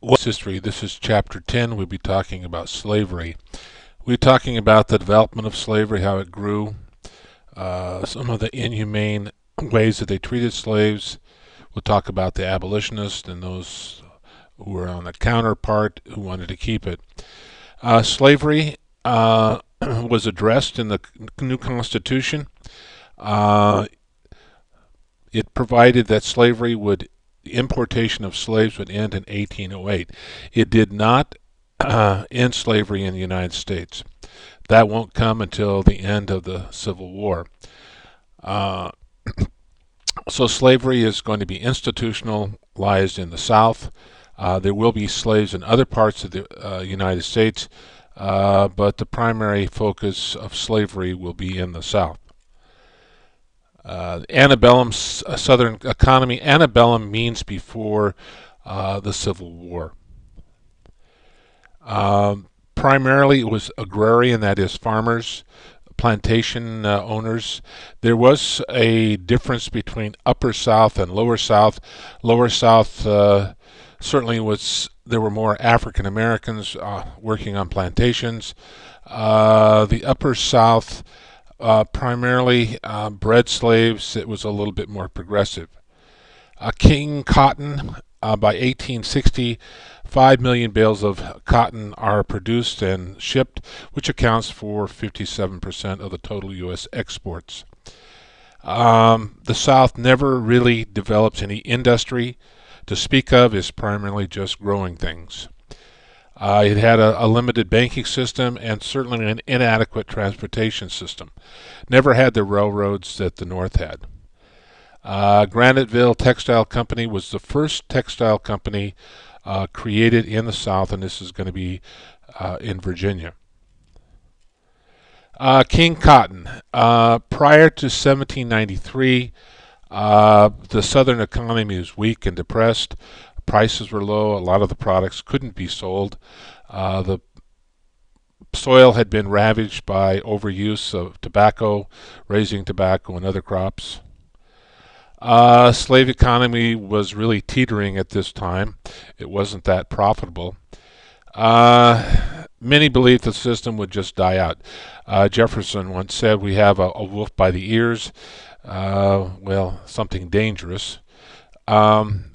What's history? This is chapter 10. We'll be talking about slavery. We're talking about the development of slavery, how it grew, some of the inhumane ways that they treated slaves. We'll talk about the abolitionists and those who were on the counterpart who wanted to keep it. Slavery was addressed in the new Constitution. Uh, it provided that slavery would importation of slaves would end in 1808. It did not end slavery in the United States. That won't come until the end of the Civil War. Uh, so slavery is going to be institutionalized in the South. There will be slaves in other parts of the United States, but the primary focus of slavery will be in the South. Antebellum Southern economy. Antebellum means before the Civil War. Primarily, it was agrarian, that is, farmers, plantation owners. There was a difference between Upper South and Lower South. Lower South certainly was. There were more African Americans working on plantations. The Upper South primarily bred slaves. It was a little bit more progressive. King Cotton, by 1860, 5 million bales of cotton are produced and shipped, which accounts for 57% of the total U.S. exports. The South never really develops any industry to speak of, is primarily just growing things. It had a limited banking system and certainly an inadequate transportation system. Never had the railroads that the North had. Graniteville Textile Company was the first textile company created in the South, and this is going to be in Virginia. King Cotton. Prior to 1793, the Southern economy was weak and depressed. Prices were low. A lot of the products couldn't be sold. The soil had been ravaged by overuse of tobacco, raising tobacco and other crops. Slave economy was really teetering at this time. It wasn't that profitable. Many believed the system would just die out. Jefferson once said, "We have a wolf by the ears." Well, something dangerous.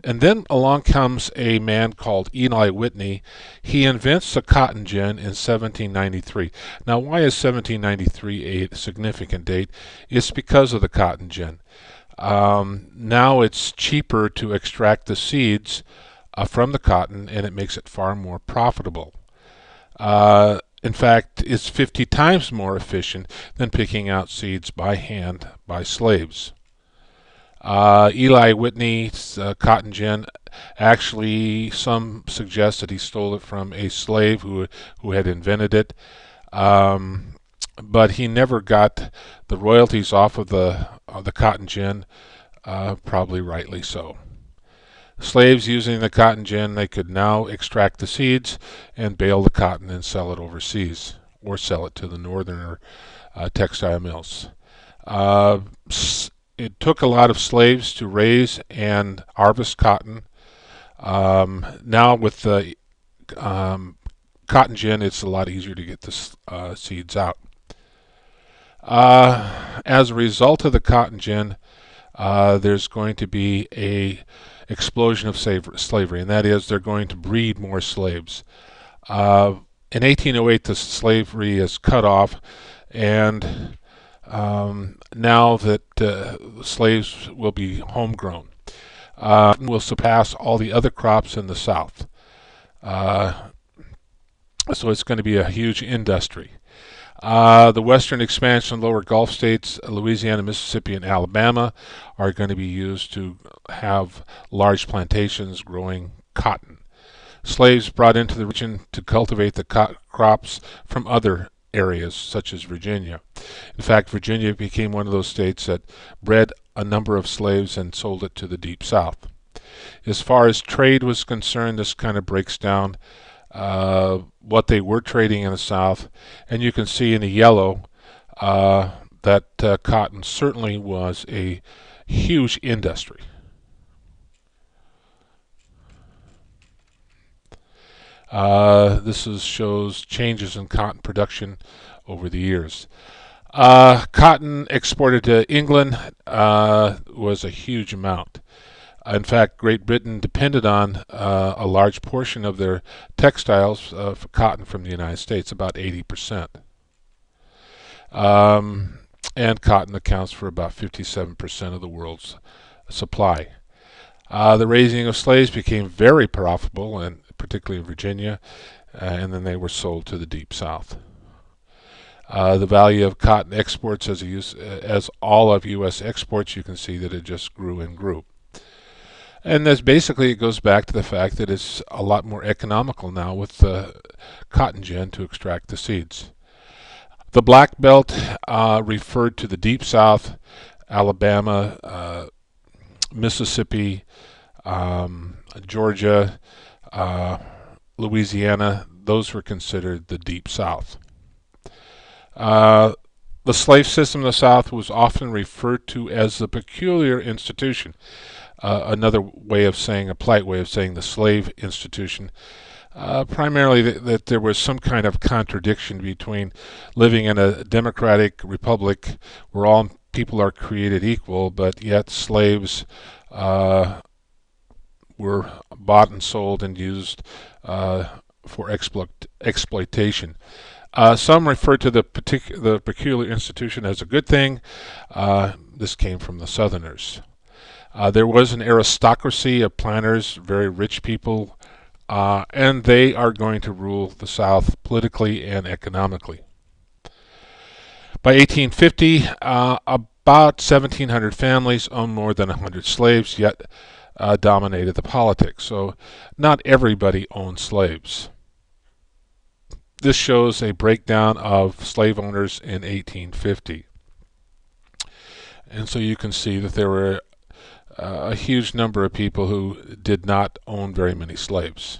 And then along comes a man called Eli Whitney. He invents the cotton gin in 1793. Now, why is 1793 a significant date? It's because of the cotton gin. Now it's cheaper to extract the seeds from the cotton, and it makes it far more profitable. In fact, it's 50 times more efficient than picking out seeds by hand by slaves. Eli Whitney's cotton gin, actually, some suggest that he stole it from a slave who had invented it. But he never got the royalties off of the cotton gin, probably rightly so. Slaves using the cotton gin, they could now extract the seeds and bale the cotton and sell it overseas, or sell it to the northerner textile mills. Uh, it took a lot of slaves to raise and harvest cotton. Now with the cotton gin, it's a lot easier to get the seeds out. As a result of the cotton gin, there's going to be a explosion of slavery, and that is they're going to breed more slaves. In 1808, the slavery is cut off, and now that slaves will be homegrown, will surpass all the other crops in the South. So it's going to be a huge industry. The western expansion, lower Gulf states, Louisiana, Mississippi, and Alabama, are going to be used to have large plantations growing cotton. Slaves brought into the region to cultivate the crops from other areas, such as Virginia. In fact, Virginia became one of those states that bred a number of slaves and sold it to the Deep South. As far as trade was concerned, this kind of breaks down what they were trading in the South, and you can see in the yellow that cotton certainly was a huge industry. Shows changes in cotton production over the years. Cotton exported to England was a huge amount. In fact, Great Britain depended on a large portion of their textiles for cotton from the United States, about 80%. And cotton accounts for about 57% of the world's supply. The raising of slaves became very profitable, and particularly in Virginia, and then they were sold to the Deep South. The value of cotton exports as all of U.S. exports, you can see that it just grew and grew. And this basically, it goes back to the fact that it's a lot more economical now with the cotton gin to extract the seeds. The Black Belt referred to the Deep South, Alabama, Mississippi, Georgia, Louisiana. Those were considered the Deep South. The slave system in the South was often referred to as the peculiar institution. Another way of saying, a polite way of saying the slave institution. Primarily that there was some kind of contradiction between living in a democratic republic where all people are created equal, but yet slaves were bought and sold and used for exploitation. Some refer to the peculiar institution as a good thing. This came from the Southerners. There was an aristocracy of planters, very rich people, and they are going to rule the South politically and economically. By 1850, about 1,700 families owned more than 100 slaves, yet dominated the politics. So not everybody owned slaves. This shows a breakdown of slave owners in 1850. And so you can see that there were a huge number of people who did not own very many slaves.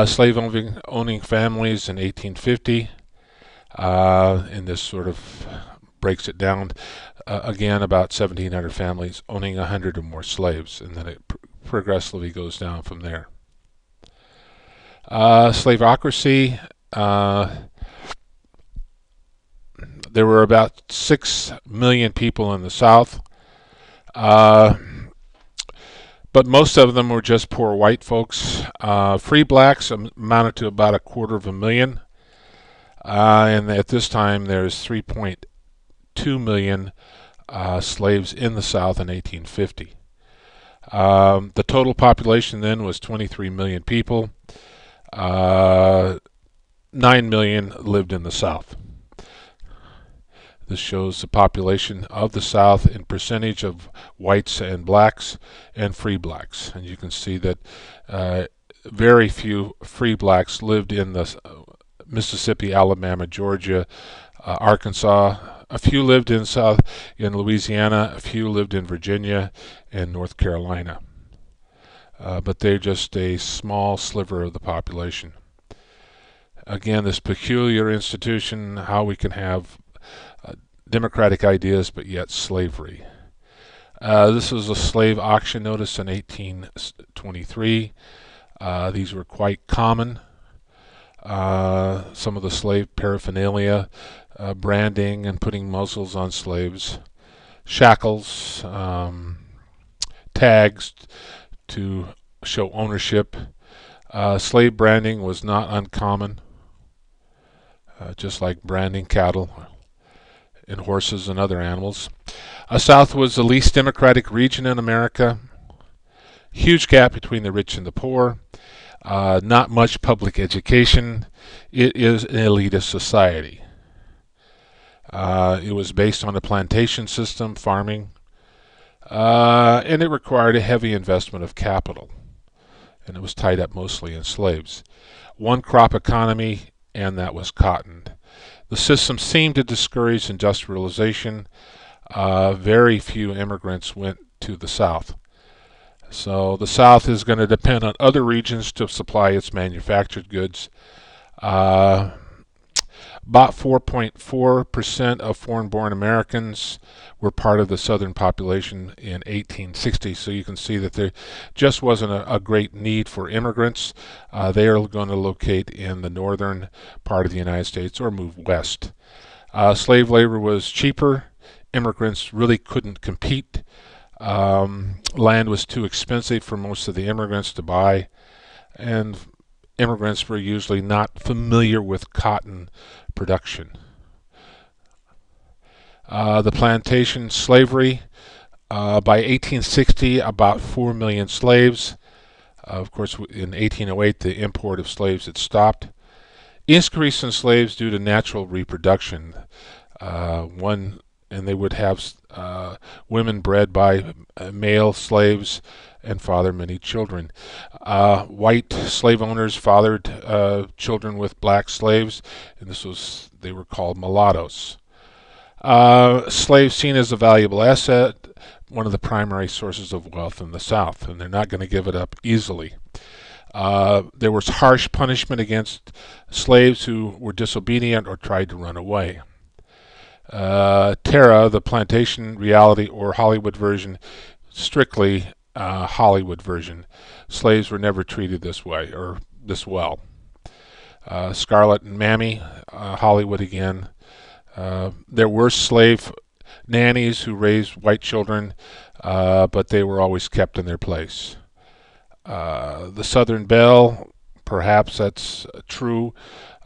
Slave owning families in 1850, and this sort of breaks it down. Again, about 1,700 families owning 100 or more slaves, and then it progressively goes down from there. Slaveocracy, there were about 6 million people in the South, but most of them were just poor white folks. Free blacks amounted to about 250,000, and at this time there's 3.2 million slaves in the South in 1850. The total population then was 23 million people. 9 million lived in the South. This shows the population of the South in percentage of whites and blacks and free blacks. And you can see that very few free blacks lived in the Mississippi, Alabama, Georgia, Arkansas. A few lived in Louisiana. A few lived in Virginia and North Carolina. But they're just a small sliver of the population. Again, this peculiar institution, how we can have democratic ideas but yet slavery. This was a slave auction notice in 1823. These were quite common. Some of the slave paraphernalia, branding and putting muzzles on slaves, shackles, tags to show ownership. Slave branding was not uncommon, just like branding cattle and horses and other animals. South was the least democratic region in America. Huge gap between the rich and the poor. Not much public education. It is an elitist society. It was based on a plantation system, farming, and it required a heavy investment of capital, and it was tied up mostly in slaves. One crop economy, and that was cotton. The system seemed to discourage industrialization. Very few immigrants went to the South. So the South is going to depend on other regions to supply its manufactured goods. About 4.4% of foreign-born Americans were part of the Southern population in 1860. So you can see that there just wasn't a great need for immigrants. They are going to locate in the northern part of the United States or move west. Slave labor was cheaper. Immigrants really couldn't compete. Land was too expensive for most of the immigrants to buy, and immigrants were usually not familiar with cotton production. The plantation slavery. By 1860, about 4 million slaves. Of course, in 1808, the import of slaves had stopped. Increase in slaves due to natural reproduction. And they would have women bred by male slaves and father many children. White slave owners fathered children with black slaves, and they were called mulattoes. Slaves seen as a valuable asset, one of the primary sources of wealth in the South, and they're not going to give it up easily. There was harsh punishment against slaves who were disobedient or tried to run away. Terra, the plantation reality or Hollywood version, strictly Hollywood version. Slaves were never treated this way or this well. Scarlett and Mammy, Hollywood again. There were slave nannies who raised white children, but they were always kept in their place. The Southern Belle, perhaps that's true,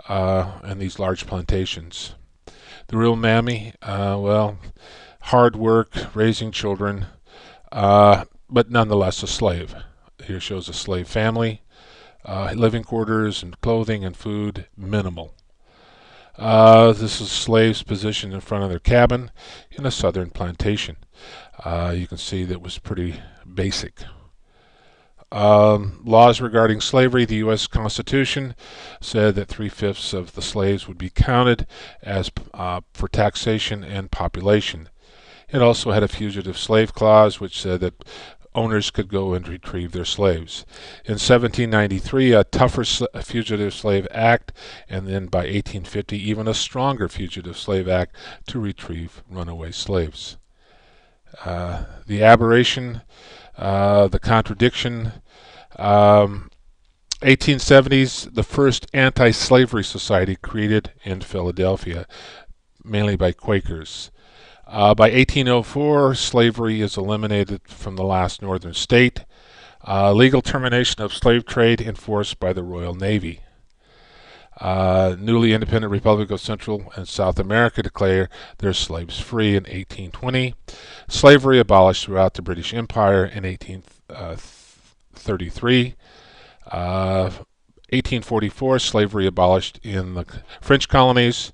and these large plantations. The real Mammy, well, hard work, raising children, but nonetheless a slave. Here shows a slave family, living quarters and clothing and food, minimal. This is slaves positioned in front of their cabin in a southern plantation. You can see that was pretty basic. Laws regarding slavery. The U.S. Constitution said that 3/5 of the slaves would be counted as for taxation and population. It also had a fugitive slave clause, which said that owners could go and retrieve their slaves. In 1793, a tougher Fugitive Slave Act, and then by 1850, even a stronger Fugitive Slave Act to retrieve runaway slaves. The aberration, the contradiction. 1870s, the first anti-slavery society created in Philadelphia, mainly by Quakers. By 1804, slavery is eliminated from the last northern state. Legal termination of slave trade enforced by the Royal Navy. Newly independent Republic of Central and South America declare their slaves free in 1820. Slavery abolished throughout the British Empire in 1833. 1844, slavery abolished in the French colonies.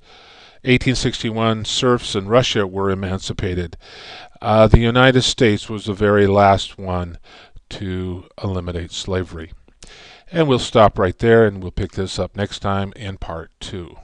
1861, serfs in Russia were emancipated. The United States was the very last one to eliminate slavery. And we'll stop right there, and we'll pick this up next time in part 2.